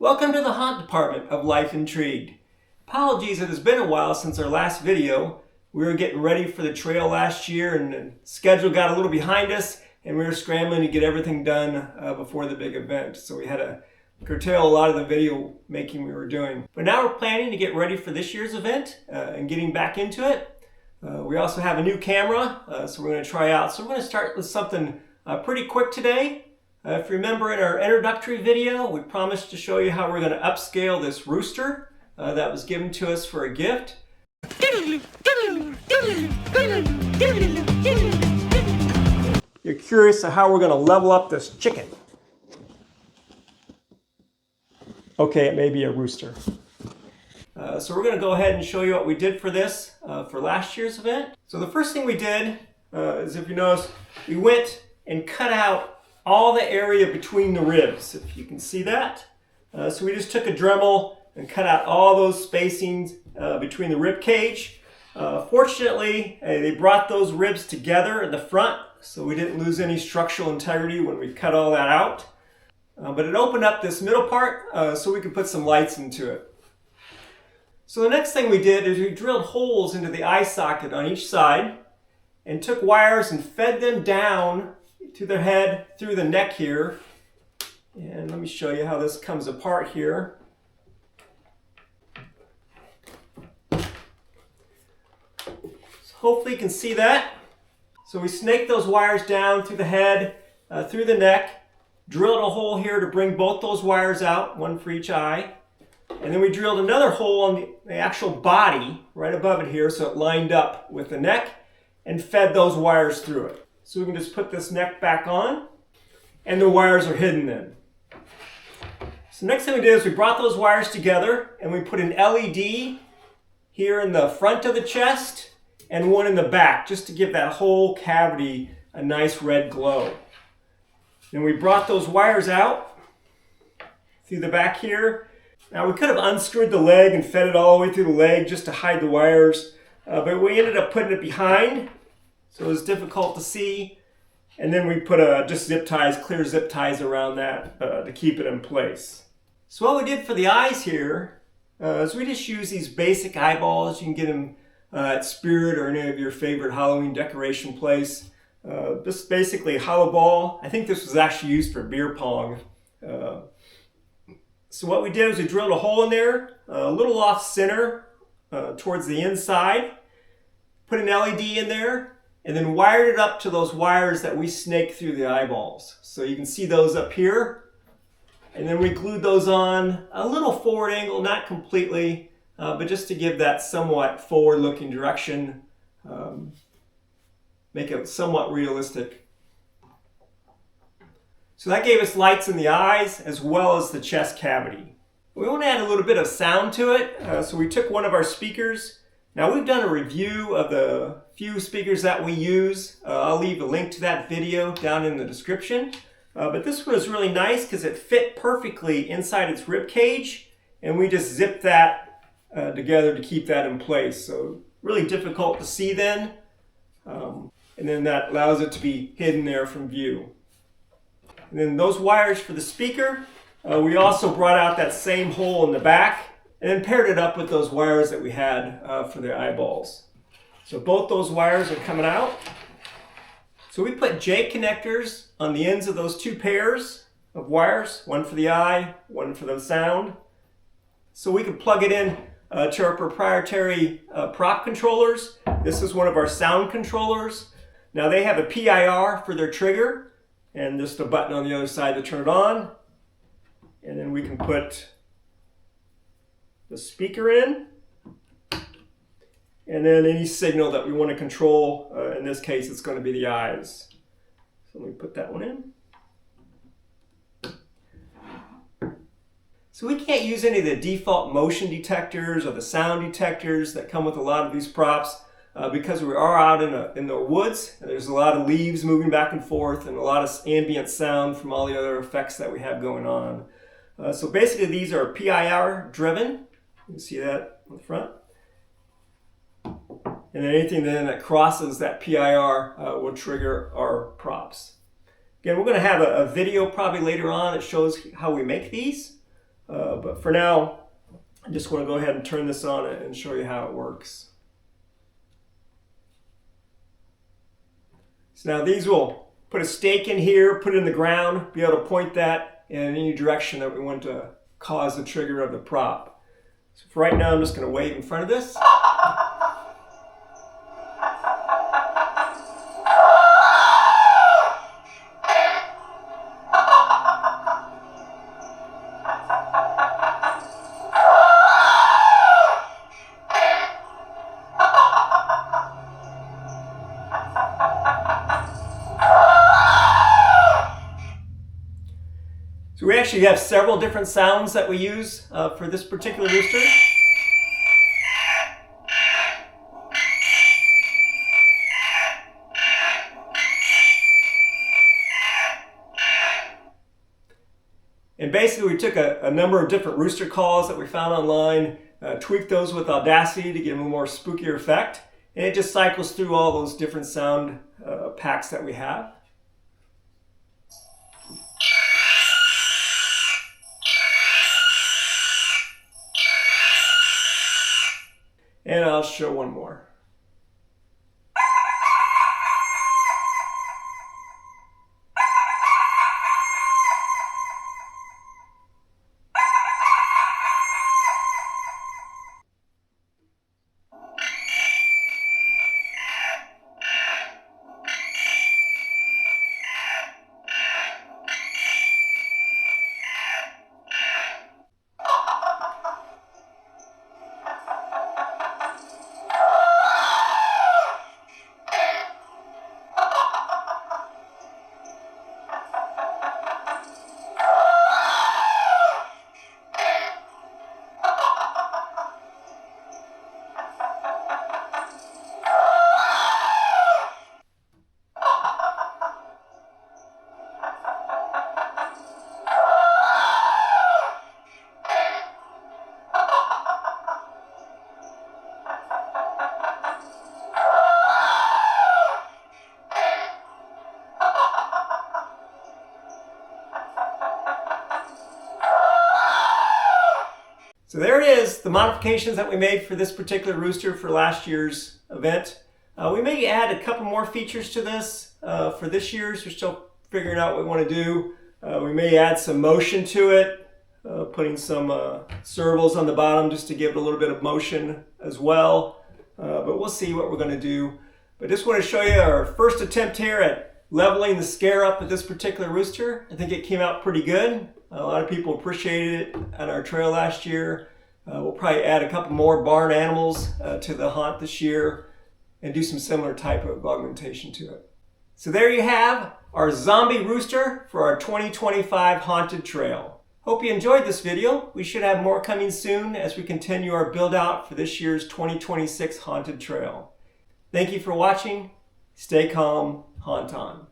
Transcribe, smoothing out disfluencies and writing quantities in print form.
Welcome to the Haunt Department of Life Intrigued. Apologies, it has been a while since our last video. We were getting ready for the trail last year and the schedule got a little behind us and we were scrambling to get everything done before the big event. So we had to curtail a lot of the video making we were doing. But now we're planning to get ready for this year's event and getting back into it. We also have a new camera, so we're going to try out. So we're going to start with something pretty quick today. If you remember in our introductory video, we promised to show you how we're going to upscale this rooster that was given to us for a gift. You're curious of how we're going to level up this chicken. Okay, it may be a rooster. So we're going to go ahead and show you what we did for this for last year's event. So the first thing we did is, if you notice, we went and cut out all the area between the ribs, if you can see that. So we just took a Dremel and cut out all those spacings between the rib cage. Fortunately, they brought those ribs together in the front, so we didn't lose any structural integrity when we cut all that out. But it opened up this middle part so we could put some lights into it. So the next thing we did is we drilled holes into the eye socket on each side and took wires and fed them down to their head through the neck here. And let me show you how this comes apart here. So hopefully you can see that. So we snaked those wires down through the head, through the neck, drilled a hole here to bring both those wires out, one for each eye. And then we drilled another hole on the actual body right above it here so it lined up with the neck and fed those wires through it. So we can just put this neck back on and the wires are hidden then. So next thing we did is we brought those wires together and we put an LED here in the front of the chest and one in the back just to give that whole cavity a nice red glow. Then we brought those wires out through the back here. Now we could have unscrewed the leg and fed it all the way through the leg just to hide the wires, but we ended up putting it behind. So it was difficult to see. And then we put just zip ties, clear zip ties around that to keep it in place. So what we did for the eyes here is we just use these basic eyeballs. You can get them at Spirit or any of your favorite Halloween decoration place. Just basically a hollow ball. I think this was actually used for beer pong. So what we did is we drilled a hole in there, a little off center towards the inside, put an LED in there, and then wired it up to those wires that we snaked through the eyeballs. So you can see those up here. And then we glued those on a little forward angle, not completely, but just to give that somewhat forward-looking direction, make it somewhat realistic. So that gave us lights in the eyes as well as the chest cavity. We want to add a little bit of sound to it, so we took one of our speakers. Now we've done a review of the few speakers that we use. I'll leave a link to that video down in the description. But this one is really nice because it fit perfectly inside its rib cage, and we just zipped that together to keep that in place. So really difficult to see then, and then that allows it to be hidden there from view. And then those wires for the speaker, we also brought out that same hole in the back and then paired it up with those wires that we had for the eyeballs. So both those wires are coming out. So we put J connectors on the ends of those two pairs of wires, one for the eye, one for the sound. So we can plug it in to our proprietary prop controllers. This is one of our sound controllers. Now they have a PIR for their trigger and just a button on the other side to turn it on. And then we can put the speaker in, and then any signal that we want to control. In this case, it's going to be the eyes. So let me put that one in. So we can't use any of the default motion detectors or the sound detectors that come with a lot of these props because we are out in the woods. And there's a lot of leaves moving back and forth and a lot of ambient sound from all the other effects that we have going on. So basically these are PIR driven. You can see that on the front. And then anything then that crosses that PIR will trigger our props. Again, we're going to have a video probably later on that shows how we make these. But for now, I just want to go ahead and turn this on and show you how it works. So now these will put a stake in here, put it in the ground, be able to point that in any direction that we want to cause the trigger of the prop. So for right now, I'm just going to wave in front of this. So we actually have several different sounds that we use for this particular rooster. And basically we took a number of different rooster calls that we found online, tweaked those with Audacity to give them a more spookier effect, and it just cycles through all those different sound packs that we have. And I'll show one more. So there it is, the modifications that we made for this particular rooster for last year's event. We may add a couple more features to this for this year's. We're still figuring out what we want to do. We may add some motion to it, putting some servals on the bottom just to give it a little bit of motion as well. But we'll see what we're going to do. But just want to show you our first attempt here at leveling the scare up with this particular rooster. I think it came out pretty good. A lot of people appreciated it on our trail last year. We'll probably add a couple more barn animals to the haunt this year and do some similar type of augmentation to it. So there you have our zombie rooster for our 2025 haunted trail. Hope you enjoyed this video. We should have more coming soon as we continue our build out for this year's 2026 haunted trail. Thank you for watching. Stay calm, haunt on.